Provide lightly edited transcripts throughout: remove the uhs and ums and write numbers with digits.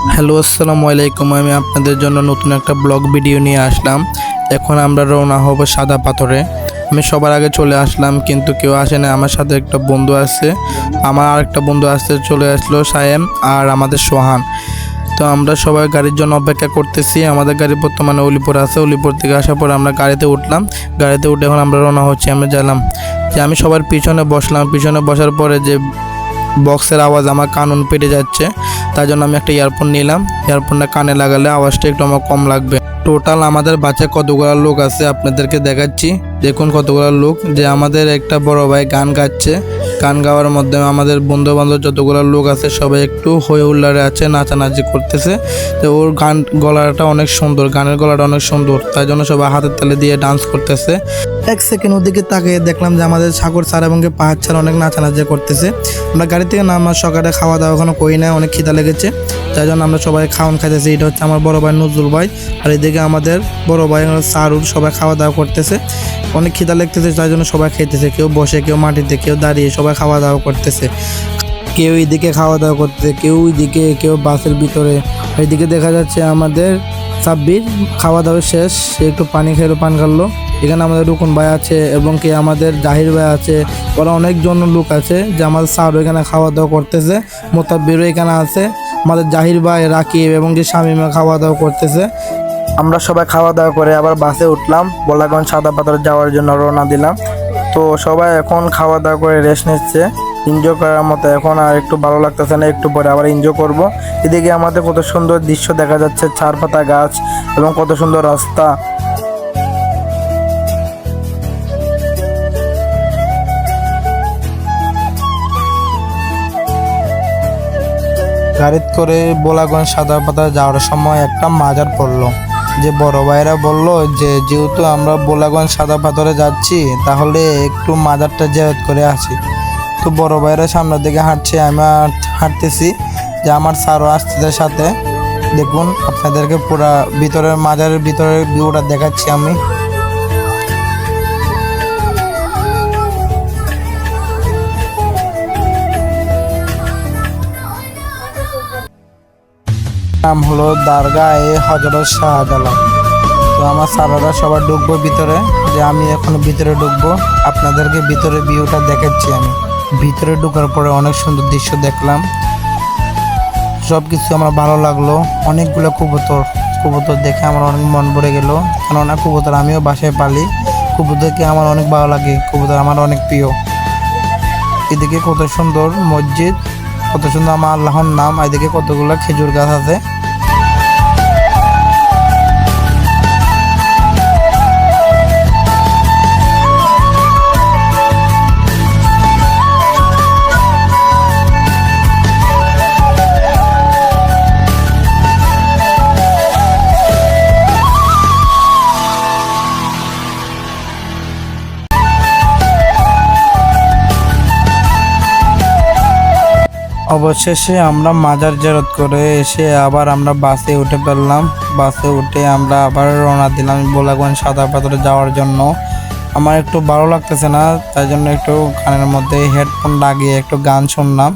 Hello, আসসালামু আলাইকুম। আমি আপনাদের জন্য নতুন একটা ব্লগ ভিডিও নিয়ে আসলাম। এখন আমরা রওনা হব সাদা পাথরে। আমি সবার আগে চলে আসলাম, কিন্তু কেউ আসে না। আমার সাথে একটা বন্ধু আসছে, আমার আরেকটা বন্ধু আসতে চলে আসলো, সায়েম আর আমাদের সোহান। তো আমরা সবাই গাড়ির জন্য অপেক্ষা করতেছি। আমাদের গাড়ি বর্তমানে অলিপুর আছে। অলিপুর থেকে আসার পর আমরা গাড়িতে উঠলাম। গাড়িতে উঠে এখন আমরা রওনা হচ্ছি। আমরা গেলাম যে আমি সবার পিছনে বসলাম। পিছনে বসার পরে যে বক্সের আওয়াজ আমার কান পেটে যাচ্ছে, তাই জন্য আমি একটা ইয়ারফোন নিলাম। ইয়ারফোনটা কানে লাগালে আওয়াজটা একটু আমার কম লাগবে। টোটাল আমাদের বাচ্চা কতগুলো লোক আছে আপনাদেরকে দেখাচ্ছি। দেখুন কতগুলো লোক, যে আমাদের একটা বড় ভাই গান গাচ্ছে। গান গাওয়ার মধ্যে আমাদের বন্ধু বান্ধব যতগুলো লোক আছে সবাই একটু হই হুল্লারে আছে, নাচানাচি করতেছে। তো ওর গান গলাটা অনেক সুন্দর, গানের গলাটা অনেক সুন্দর, তাই জন্য সবাই হাতের তালে দিয়ে ডান্স করতেছে। এক সেকেন্ড ওদিকে তাকিয়ে দেখলাম যে আমাদের সাগর স্যার এবং পাহাড় ছাড়া অনেক নাচানাচি করতেছে। আমরা গাড়ি থেকে নামার সকালে খাওয়া দাওয়া এখনো করি না, অনেক খিদা লেগেছে, তাই জন্য আমরা সবাই খাওয়ান খাইতেছি। এটা হচ্ছে আমার বড় ভাই নজরুল ভাই, আর এদিকে আমাদের বড় ভাই সারুর, সবাই খাওয়া দাওয়া করতেছে। অনেক খিদা লাগতেছে, তাই জন্য সবাই খাইতেছে, কেউ বসে, কেউ মাটিতে, কেউ দাঁড়িয়ে, সবাই খাওয়া দাওয়া করতেছে। কেউ এদিকে খাওয়া দাওয়া করতেছে, কেউ এদিকে, কেউ বাসের ভিতরে। এইদিকে দেখা যাচ্ছে আমাদের সাব্বির খাওয়া দাওয়া শেষ, সে একটু পানি খেলো, পান খালো। এখানে আমাদের রুকুন ভাই আছে এবং কি আমাদের জাহির ভাই আছে। ওরা অনেকজন লোক আছে, যে আমাদের স্যার এখানে খাওয়া দাওয়া করতেছে। মোতাব্বিরও এখানে আছে, আমাদের জাহির ভাই, রাকিব এবং কি শামিমা খাওয়া দাওয়া করতেছে। আমরা সবাই খাওয়া দাওয়া করে আবার বাসে উঠলাম, বলাগঞ্জ সাদা পাথর যাওয়ার জন্য রওনা দিলাম। তো সবাই এখন খাওয়া দাওয়া করে রেস্ট নিচ্ছে, এনজয় করার মতো। এখন আর একটু ভালো লাগতেছে না, একটু পরে আবার এনজয় করব। এদিকে আমাদের কত সুন্দর দৃশ্য দেখা যাচ্ছে, চারপাতা গাছ এবং কত সুন্দর রাস্তা। গাড়িতে করে বোলাগঞ্জ সাদা পাতা যাওয়ার সময় একটা মাজার পড়লো। যে বড় ভাইরা বলল যে যেহেতু আমরা বোলাগঞ্জ সাদা পাথরে যাচ্ছি, তাহলে একটু মাজারটা জিয়ারত করে আসি। তো বড় ভাইরা সামনের দিকে হাঁটছে, আমি হাঁটতেছি, যে আমার স্যারও আসছে সাথে। দেখুন আপনাদেরকে পুরা ভিতরের মাজারের ভিতরের ভিউটা দেখাচ্ছি আমি। নাম হলো দরগায়ে হযরত শাহজালাল। তো আমার স্যাররা সবাই ঢুকবো ভিতরে, যে আমি এখন ভিতরে ঢুকবো, আপনাদেরকে ভিতরে ভিউটা দেখাচ্ছি আমি। ভিতরে ঢোকার পরে অনেক সুন্দর দৃশ্য দেখলাম, সব কিছু আমার ভালো লাগলো। অনেকগুলো কবুতর, কবুতর দেখে আমার অনেক মন ভরে গেল, কেননা কবুতর আমিও বাসায় পালি। কবুতরকে আমার অনেক ভালো লাগে, কবুতর আমার অনেক প্রিয়। এদিকে কত সুন্দর মসজিদ, কত সুন্দর আমার আল্লাহর নাম। এদিকে কতগুলো খেজুর গাছ আছে। অবশেষে আমরা মাজার জিয়ারত করে এসে আবার আমরা বাসে উঠে পড়লাম। বাসে উঠে আমরা আবার রওনা দিলাম বোলাগঞ্জ সাদা পাথরে যাওয়ার জন্য। আমার একটু ভালো লাগতেছে না, তাই জন্য একটু কানের মধ্যে হেডফোন লাগিয়ে একটু গান শুনলাম।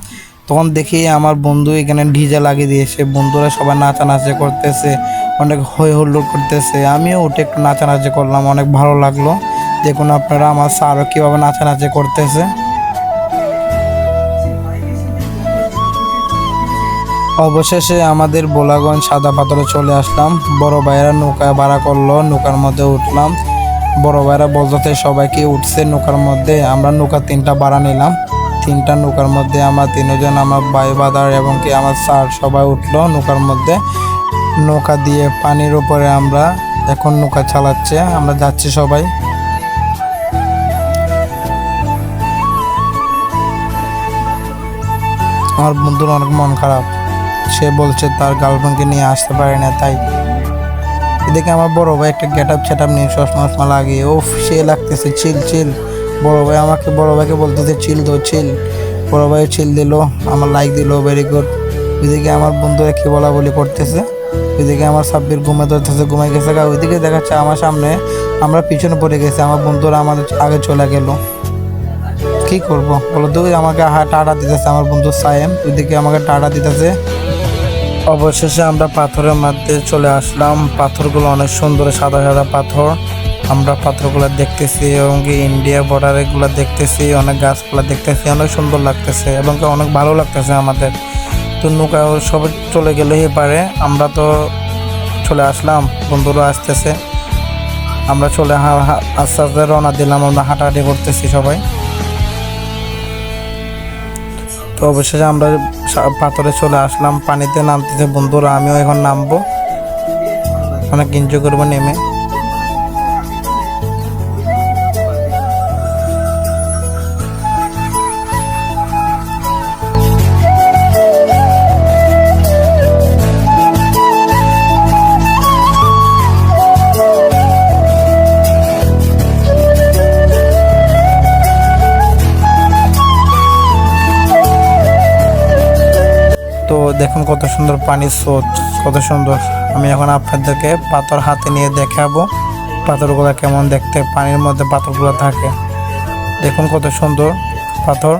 তখন দেখি আমার বন্ধু এখানে ডিজে লাগিয়ে দিয়েছে, বন্ধুরা সবাই নাচানাচি করতেছে, অনেক হই হুল্লোড় করতেছে। আমিও উঠে একটু নাচানাচি করলাম, অনেক ভালো লাগলো। দেখুন আপনারা আমার স্যারও কীভাবে নাচানাচি করতেছে। অবশেষে আমাদের বোলাগঞ্জ সাদা পাথরে চলে আসলাম। বড় ভাইয়েরা নৌকা ভাড়া করলো, নৌকার মধ্যে উঠলাম। বড় ভাইয়েরা বলতে সবাইকে উঠছে নৌকার মধ্যে। আমরা নৌকা 3টা ভাড়া নিলাম। 3টা নৌকার মধ্যে আমরা 3জন, আমার ভাই বাদার এবং কি আমার স্যার সবাই উঠলো নৌকার মধ্যে। নৌকা দিয়ে পানির উপরে আমরা এখন নৌকা চালাচ্ছে, আমরা যাচ্ছি সবাই। আমার বন্ধুর অনেক মন খারাপ, সে বলছে তার গার্লফ্রেন্ডকে নিয়ে আসতে পারে না, তাই। এদিকে আমার বড় ভাই একটা গেট আপ সেট আপ নিয়ে চশমা লাগিয়ে ওফ সে লাগতেছে চিল চিল। বড় ভাইকে বলতেছে চিল দো চিল। বড় ভাই চিল দিল, আমার লাইক দিল, ভেরি গুড। ওইদিকে আমার বন্ধুরা কি বলা বলি করতেছে, ওইদিকে আমার সাব্বির ঘুমে ধরতেছে, ঘুমাই গেছে। ওইদিকে দেখাচ্ছে আমার সামনে আমরা পিছনে পড়ে গেছি, আমার বন্ধুরা আমাদের আগে চলে গেল। কি করব বলো তো? আমাকে টাটা দিতেছে আমার বন্ধু সায়েম, ওইদিকে আমাকে টাটা দিতেছে। অবশেষে আমরা পাথরের মধ্যে চলে আসলাম। পাথরগুলো অনেক সুন্দর, সাদা সাদা পাথর। আমরা পাথরগুলো দেখতেছি এবং কি ইন্ডিয়া বর্ডার এগুলো দেখতেছি, অনেক গাছপালা দেখতেছি, অনেক সুন্দর লাগতেছে এবং কি অনেক ভালো লাগতেছে আমাদের। তো নৌকা সব চলে গেলেই পারে, আমরা তো চলে আসলাম, বন্ধুরা আসতেছে, আমরা চলে আস্তে আস্তে রওনা দিলাম। আমরা হাঁটাহাঁটি করতেছি সবাই। তো অবশেষে আমরা পাথরে চলে আসলাম, পানিতে নামতেছে বন্ধুরা, আমিও এখন নামবো, অনেক এনজয় করবো নেমে। তো দেখুন কত সুন্দর পানির স্রোত, কত সুন্দর। আমি এখন আপনাদেরকে পাথর হাতে নিয়ে দেখাবো পাথরগুলো কেমন দেখতে, পানির মধ্যে পাথরগুলো থাকে। দেখুন কত সুন্দর পাথর।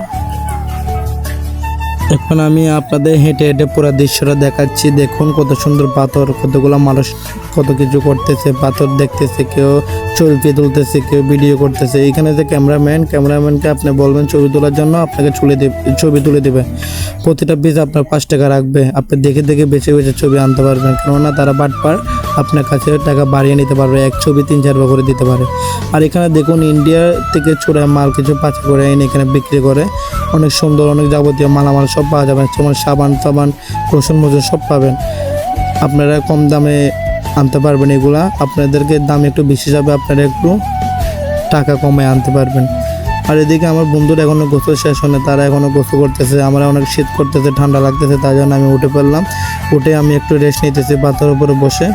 এখন আমি আপনাদের হেঁটে হেঁটে পুরো দৃশ্যটা দেখাচ্ছি। দেখুন কত সুন্দর পাথর, কতগুলো মানুষ কত কিছু করতেছে, পাথর দেখতেছে, কেউ ছবি তুলতেছে, কেউ ভিডিও করতেছে। এখানে যে ক্যামেরাম্যানকে আপনি বলবেন ছবি তোলার জন্য, আপনাকে ছবি তুলে দেবে। প্রতিটা পিস আপনার 5 টাকা রাখবে, আপনি দেখে দেখে বেছে বেছে ছবি আনতে পারবেন, কেননা তারা বাটপার, আপনার কাছে টাকা বাড়িয়ে নিতে পারবে, এক ছবি 3-4 করে দিতে পারে। আর এখানে দেখুন ইন্ডিয়া থেকে চোরাই মাল কিছু পাচার করে এনে এখানে বিক্রি করে। অনেক সুন্দর, অনেক যাবতীয় মালামাল সব পাওয়া যাবে, যেমন সাবান রসুন মসুন সব পাবেন। আপনারা কম দামে আনতে পারবেন এগুলা, আপনাদেরকে দাম একটু বেশি যাবে, আপনারা একটু টাকা কমায় আনতে পারবেন। আর এদিকে আমার বন্ধুরা এখনো গোসল শেষ হয় না, তারা এখনো গোসল করতেছে, আমার অনেক শীত করতেছে, ঠান্ডা লাগতেছে, তার জন্য আমি উঠে পড়লাম। উঠে আমি একটু রেস্ট নিতেছি পাথরের উপরে বসে।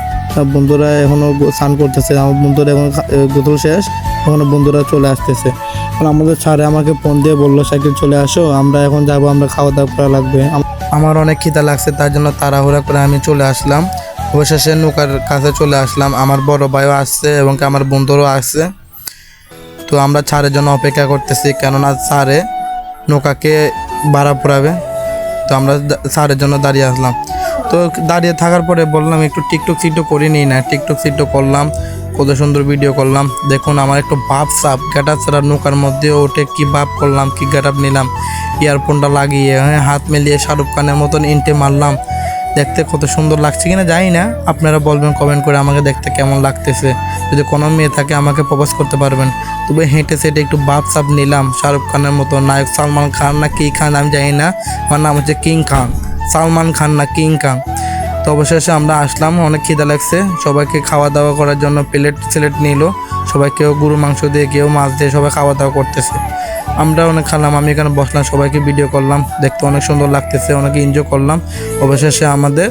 বন্ধুরা এখনো স্নান করতেছে, আমার বন্ধুরা এখন গোসল শেষ, এখনো বন্ধুরা চলে আসতেছে। কারণ আমাদের স্যারে আমাকে ফোন দিয়ে বললো সাইকেল চলে আসো, আমরা এখন যাবো, আমরা খাওয়া দাওয়া করা লাগবে। আমার অনেক খিদা লাগছে, তার জন্য তাড়াহুড়া করে আমি চলে আসলাম। অবশেষে নৌকার কাছে চলে আসলাম, আমার বড় ভাইও আসছে এবং আমার বন্ধুরও আসছে। তো আমরা ছাড়ের জন্য অপেক্ষা করতেছি, কেননা ছাড়ে নৌকাকে ভাড়া পড়াবে। তো আমরা ছাড়ের জন্য দাঁড়িয়ে আসলাম। তো দাঁড়িয়ে থাকার পরে বললাম একটু টিকটক করি নিই না, টিকটক করলাম, কত সুন্দর ভিডিও করলাম। দেখুন আমার একটু ভাব সাপ গেটাপ ছাড়া নৌকার মধ্যে ওঠে কি ভাব করলাম, কি গেটাপ নিলাম, ইয়ারফোনটা লাগিয়ে হাত মিলিয়ে শাহরুখ খানের মতন ইন্টে মারলাম। দেখতে কত সুন্দর লাগছে কিনা জানি না, আপনারা বলবেন কমেন্ট করে আমাকে দেখতে কেমন লাগতেছে। যদি কোনো মেয়ে থাকে আমাকে প্রপোজ করতে পারবেন। তবে হেঁটে সেটে একটু ভাব সাপ নিলাম শাহরুখ খানের মতো, নায়ক সালমান খান না কি খান আমি জানি না, আমার নাম হচ্ছে কিং খান, সালমান খান না কিং খান। তো অবশেষে আমরা আসলাম, অনেক খিদা লাগছে, সবাইকে খাওয়া দাওয়া করার জন্য প্লেট নিল সবাই, কেউ গরু মাংস দিয়ে, কেউ মাছ দিয়ে, সবাই খাওয়া দাওয়া করতেছে। আমরা অনেক খেলাম, আমি এখানে বসলাম, সবাইকে ভিডিও করলাম, দেখতে অনেক সুন্দর লাগতেছে, অনেক এনজয় করলাম। অবশেষে আমাদের